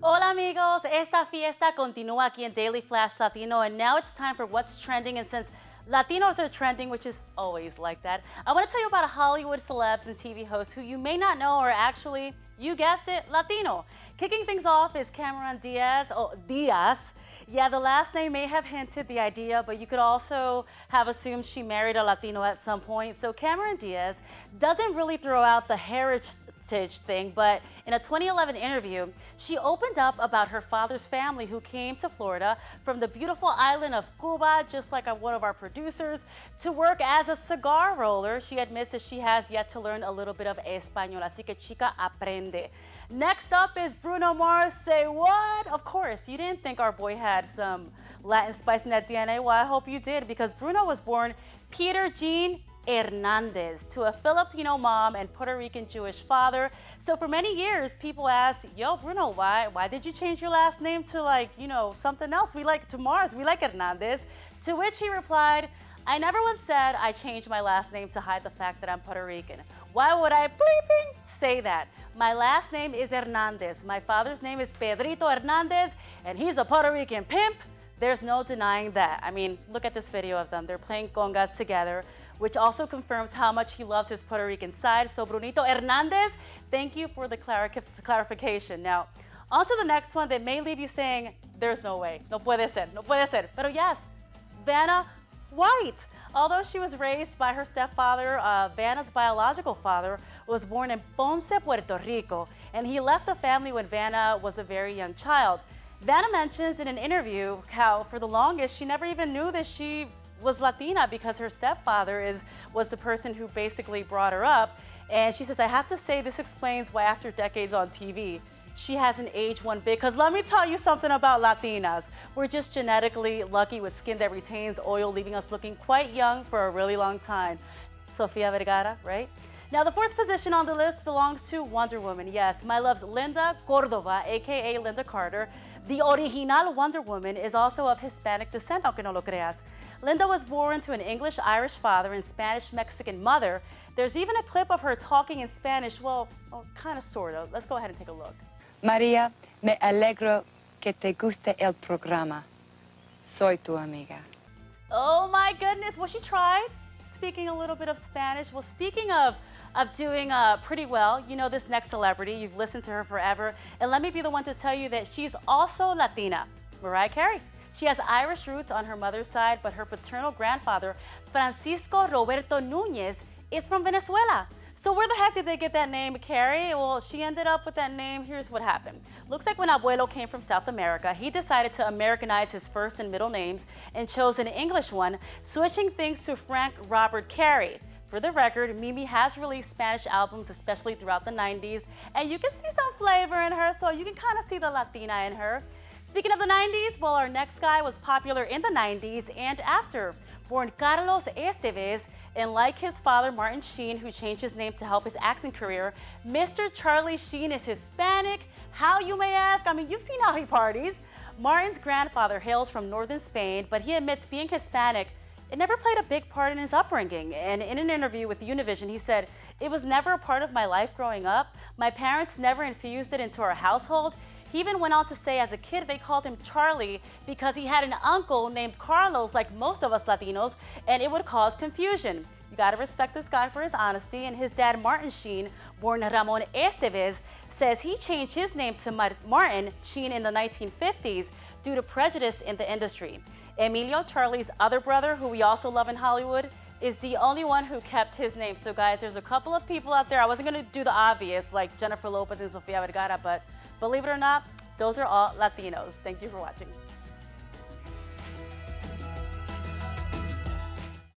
Hola amigos, esta fiesta continúa aquí in Daily Flash Latino, and now it's time for what's trending. And since Latinos are trending, which is always like that, I want to tell you about Hollywood celebs and TV hosts who you may not know are actually, you guessed it, Latino. Kicking things off is Cameron Diaz. Yeah, the last name may have hinted the idea, but you could also have assumed she married a Latino at some point. So Cameron Diaz doesn't really throw out the heritage thing, but in a 2011 interview, she opened up about her father's family who came to Florida from the beautiful island of Cuba, just like one of our producers, to work as a cigar roller. She admits that she has yet to learn a little bit of Español, así que chica aprende. Next up is Bruno Mars. Say what? Of course, you didn't think our boy had some Latin spice in that DNA. Well, I hope you did, because Bruno was born Peter Jean Hernandez to a Filipino mom and Puerto Rican Jewish father. So for many years, people asked, yo, Bruno, why did you change your last name to something else? We like to Mars, we like Hernandez. To which he replied, I never once said I changed my last name to hide the fact that I'm Puerto Rican. Why would I bleeping say that? My last name is Hernandez. My father's name is Pedrito Hernandez, and he's a Puerto Rican pimp. There's no denying that. I mean, look at this video of them. They're playing congas together, which also confirms how much he loves his Puerto Rican side. So Brunito Hernandez, thank you for the clarification. Now, on to the next one that may leave you saying, there's no way, no puede ser, no puede ser. But yes, Vanna White. Although she was raised by her stepfather, Vanna's biological father was born in Ponce, Puerto Rico, and he left the family when Vanna was a very young child. Vanna mentions in an interview how for the longest she never even knew that she was Latina because her stepfather was the person who basically brought her up. And she says, I have to say this explains why after decades on TV, she hasn't aged one bit. Because let me tell you something about Latinas. We're just genetically lucky with skin that retains oil, leaving us looking quite young for a really long time. Sofia Vergara, right? Now, the fourth position on the list belongs to Wonder Woman. Yes, my love's Linda Cordova, aka Linda Carter. The original Wonder Woman is also of Hispanic descent, aunque no lo creas. Linda was born to an English-Irish father and Spanish-Mexican mother. There's even a clip of her talking in Spanish, well, kind of, sort of. Let's go ahead and take a look. María, me alegro que te guste el programa. Soy tu amiga. Oh my goodness, well, she tried speaking a little bit of Spanish. Well, speaking of doing pretty well, you know this next celebrity, you've listened to her forever, and let me be the one to tell you that she's also Latina, Mariah Carey. She has Irish roots on her mother's side, but her paternal grandfather, Francisco Roberto Núñez, is from Venezuela. So where the heck did they get that name, Carey? Well, she ended up with that name. Here's what happened. Looks like when Abuelo came from South America, he decided to Americanize his first and middle names and chose an English one, switching things to Frank Robert Carey. For the record, Mimi has released Spanish albums, especially throughout the 90s, and you can see some flavor in her, so you can kind of see the Latina in her. Speaking of the 90s, well, our next guy was popular in the 90s and after. Born Carlos Estevez, and like his father, Martin Sheen, who changed his name to help his acting career, Mr. Charlie Sheen is Hispanic. How, you may ask? I mean, you've seen how he parties. Martin's grandfather hails from northern Spain, but he admits being Hispanic, it never played a big part in his upbringing. And in an interview with Univision, he said, it was never a part of my life growing up. My parents never infused it into our household. He even went on to say as a kid they called him Charlie because he had an uncle named Carlos, like most of us Latinos, and it would cause confusion. You gotta respect this guy for his honesty, and his dad, Martin Sheen, born Ramon Estevez, says he changed his name to Martin Sheen in the 1950s due to prejudice in the industry. Emilio, Charlie's other brother, who we also love in Hollywood, is the only one who kept his name. So guys, there's a couple of people out there, I wasn't gonna do the obvious, like Jennifer Lopez and Sofia Vergara, but believe it or not, those are all Latinos. Thank you for watching.